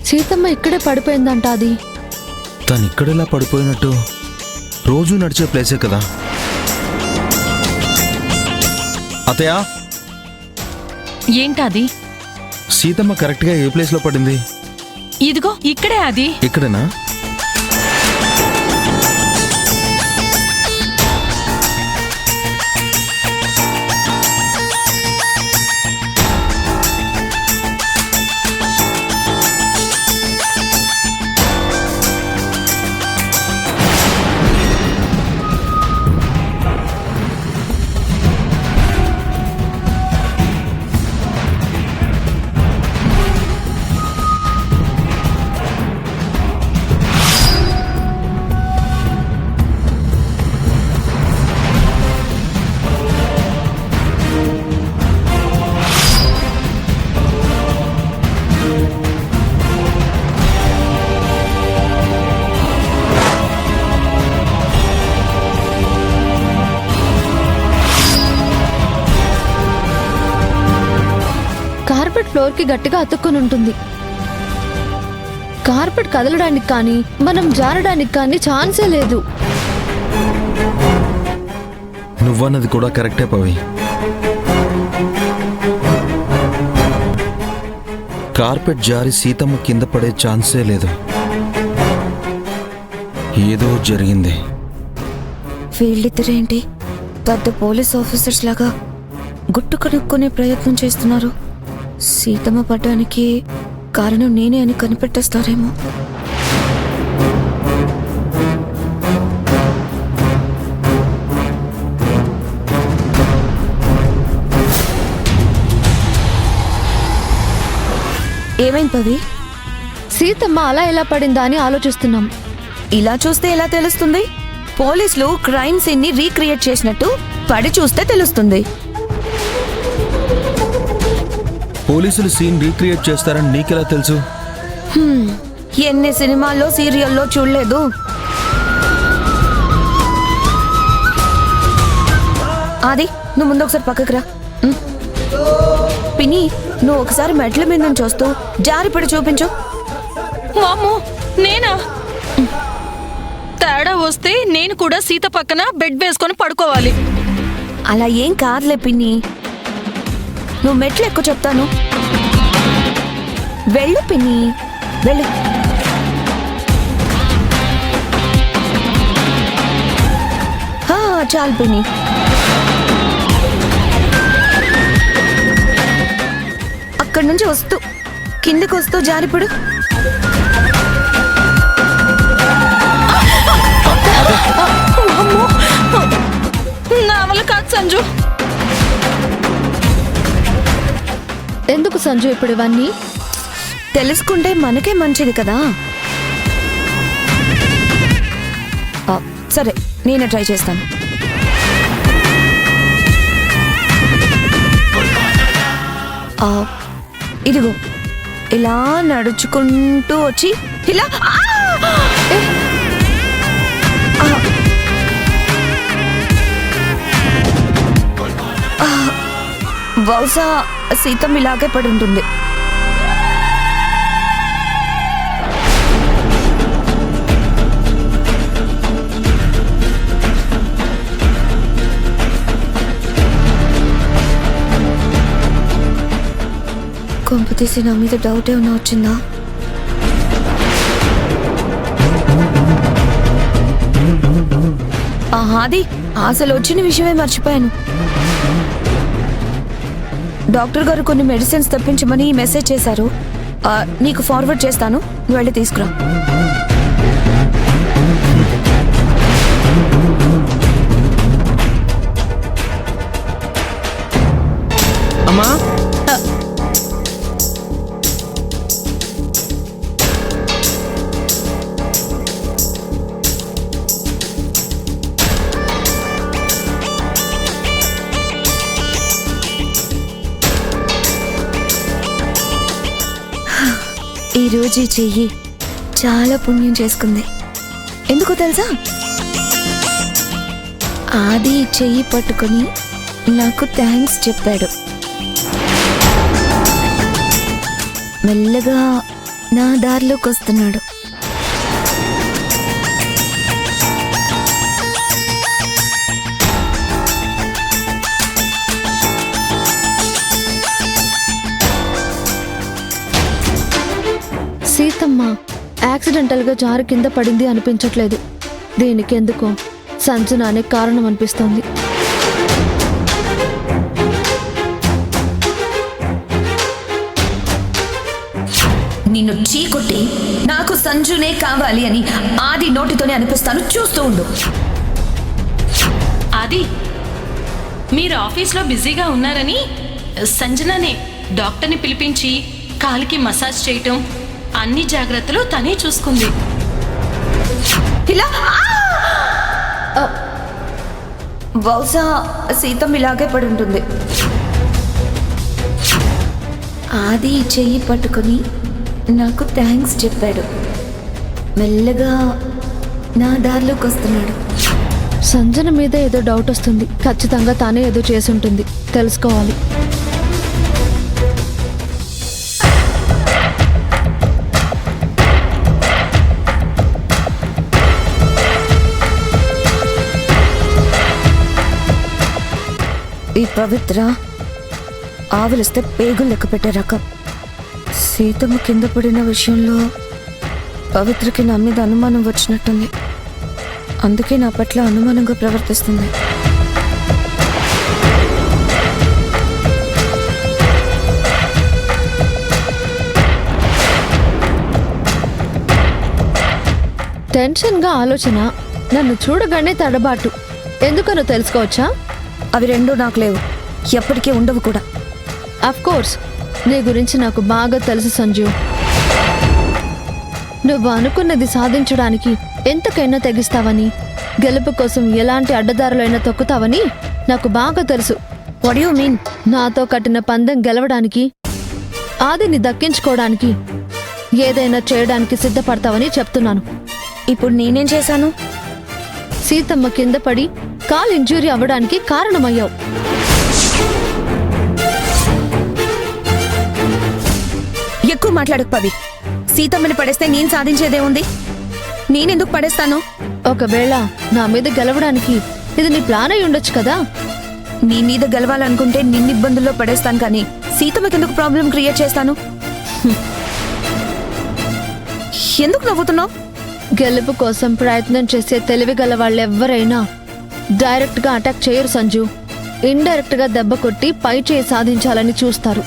సీతమ్మ ఇక్కడే పడిపోయిందంట. అది తను ఇక్కడెలా పడిపోయినట్టు? రోజు నడిచే ప్లేసే కదా. అతయా, ఏంటది? సీతమ్మ కరెక్ట్గా ఏ ప్లేస్లో పడింది? ఇదిగో ఇక్కడే. అది ఇక్కడనా? కార్పెట్ ఫ్లోర్ కి గట్టిగా అతుక్కుని ఉంటుంది. కార్పెట్ కదలడానికి కానీ మనం జారడానికి కానీ ఛాన్సే లేదు. నువ్వన్నది కూడా కరెక్టే పవి. కార్పెట్ జారి సీతమ్మ కింద పడే ఛాన్సే లేదు. ఏదో జరిగింది. వీళ్ళిద్దరేంటి పెద్ద పోలీస్ ఆఫీసర్స్ లాగా గుట్టు కనుక్కునే ప్రయత్నం చేస్తున్నారు? సీతమ్మ పడ్డానికి కారణం నేనే అని కనిపెట్టేస్తారేమో. ఏమైంది పవి? సీతమ్మ అలా ఎలా పడిందా అని ఆలోచిస్తున్నాం. ఇలా చూస్తే ఎలా తెలుస్తుంది? పోలీసులు క్రైమ్ సీన్ ని రీక్రియేట్ చేసినట్టు పడి చూస్తే తెలుస్తుంది. పోలీసులు సీన్ రీక్రియేట్ చేస్తారని నీకెలా తెలుసు? ఎన్ని సినిమాల్లో సీరియల్లో చూడలేదు? ఆది, నువ్వు ముందు ఒకసారి పక్కకు రా. పిన్ని, నువ్వు ఒకసారి మెట్ల మీద నుంచి వస్తూ జారిపడి చూపించు. వామ్మో, నేనా? తేడా వస్తే నేను కూడా సీత పక్కన బెడ్ వేసుకొని పడుకోవాలి. అలా ఏం కాదులే పిన్ని, నువ్వు మెట్లు ఎక్కువ చెప్తాను. వెళ్ళు పిన్ని, వెళ్ళు. చాలు పిన్ని. అక్కడి నుంచి వస్తూ కిందకి వస్తూ జారిపడు. నా వల్ల కాదు సంజు. ఎందుకు సంజు ఇప్పుడు ఇవన్నీ? తెలుసుకుంటే మనకే మంచిది కదా. సరే, నేనే ట్రై చేస్తాను. ఇదిగో ఇలా నడుచుకుంటూ వచ్చి ఇలా. బహుశా సీతం ఇలాగే పడి ఉంటుంది. కొంప తీసి నా మీద డౌట్ ఏమైనా వచ్చిందా? అది అసలు వచ్చిన విషయమే మర్చిపోయాను. డాక్టర్ గారు కొన్ని మెడిసిన్స్ తెప్పించమని మెసేజ్ చేశారు. నీకు ఫార్వర్డ్ చేస్తాను, నువ్వు వెళ్ళి తీసుకురా. అమ్మా, ఈరోజు చెయ్యి చాలా పుణ్యం చేసుకుంది. ఎందుకో తెలుసా? ఆది చెయ్యి పట్టుకొని నాకు థ్యాంక్స్ చెప్పాడు. మెల్లగా నా దారిలోకి వస్తున్నాడు. సీతమ్మ యాక్సిడెంటల్ గా జారు కింద పడింది అనిపించట్లేదు. దీనికి ఎందుకో సంజన అనే కారణం అనిపిస్తోంది. నిన్ను చీకొట్టి నాకు సంజునే కావాలి అని ఆది నోటితోనే అనిపిస్తాను, చూస్తూ ఉండు. అది మీరు ఆఫీస్లో బిజీగా ఉన్నారని సంజననే డాక్టర్ని పిలిపించి కాలికి మసాజ్ చేయటం అన్ని జాగ్రత్తలు తనే చూసుకుంది. ఇలా బహుశా సీతం ఇలాగే పడి ఉంటుంది. ఆది చెయ్యి పట్టుకొని నాకు థ్యాంక్స్ చెప్పాడు. మెల్లగా నా దారిలోకి వస్తున్నాడు. సంజన మీద ఏదో డౌట్ వస్తుంది. ఖచ్చితంగా తానే ఏదో చేసి ఉంటుంది. తెలుసుకోవాలి. ఈ పవిత్ర ఆవులిస్తే పేగులు లెక్క పెట్టే రకం. సీతమ్మ కింద పడిన విషయంలో పవిత్రకి నా మీద అనుమానం వచ్చినట్టుంది. అందుకే నా పట్ల అనుమానంగా ప్రవర్తిస్తుంది. టెన్షన్గా ఆలోచన, నన్ను చూడగానే తడబాటు. ఎందుకనో తెలుసుకోవచ్చా? అవి రెండూ నాకు లేవు, ఎప్పటికీ ఉండవు కూడా. అఫ్ కోర్స్ నీ గురించి నాకు బాగా తెలుసు సంజు. నువ్వు అనుకున్నది సాధించడానికి ఎంతకైనా తెగిస్తావని, గెలుపు కోసం ఎలాంటి అడ్డదారులైనా తొక్కుతావని నాకు బాగా తెలుసు. What you mean? నాతో కట్టిన పందెం గెలవడానికి, ఆదిని దక్కించుకోవడానికి ఏదైనా చేయడానికి సిద్ధపడతావని చెప్తున్నాను. ఇప్పుడు నేనేం చేశాను? సీతమ్మ కింద పడి కాల్ ఇంజూరీ అవ్వడానికి కారణమయ్యావు. ఎక్కువ మాట్లాడకు పవి. సీతమ్మని పడేస్తే నేను సాధించేదేముంది? నేనెందుకు పడేస్తాను? ఒకవేళ నా మీద గెలవడానికి ఇది నీ ప్లాన్ అయి ఉండొచ్చు కదా. నీ మీద గెలవాలనుకుంటే నిన్ను ఇబ్బందుల్లో పడేస్తాను, కానీ సీతమ్మకి ఎందుకు ప్రాబ్లం క్రియేట్ చేస్తాను? ఎందుకు నవ్వుతున్నావు? గెలుపు కోసం ప్రయత్నం చేసే తెలివిగల వాళ్ళెవ్వరైనా డైరెక్ట్ గా అటాక్ చేయరు సంజు. ఇండైరెక్ట్ గా దెబ్బ కొట్టి పై చేయి సాధించాలని చూస్తారు.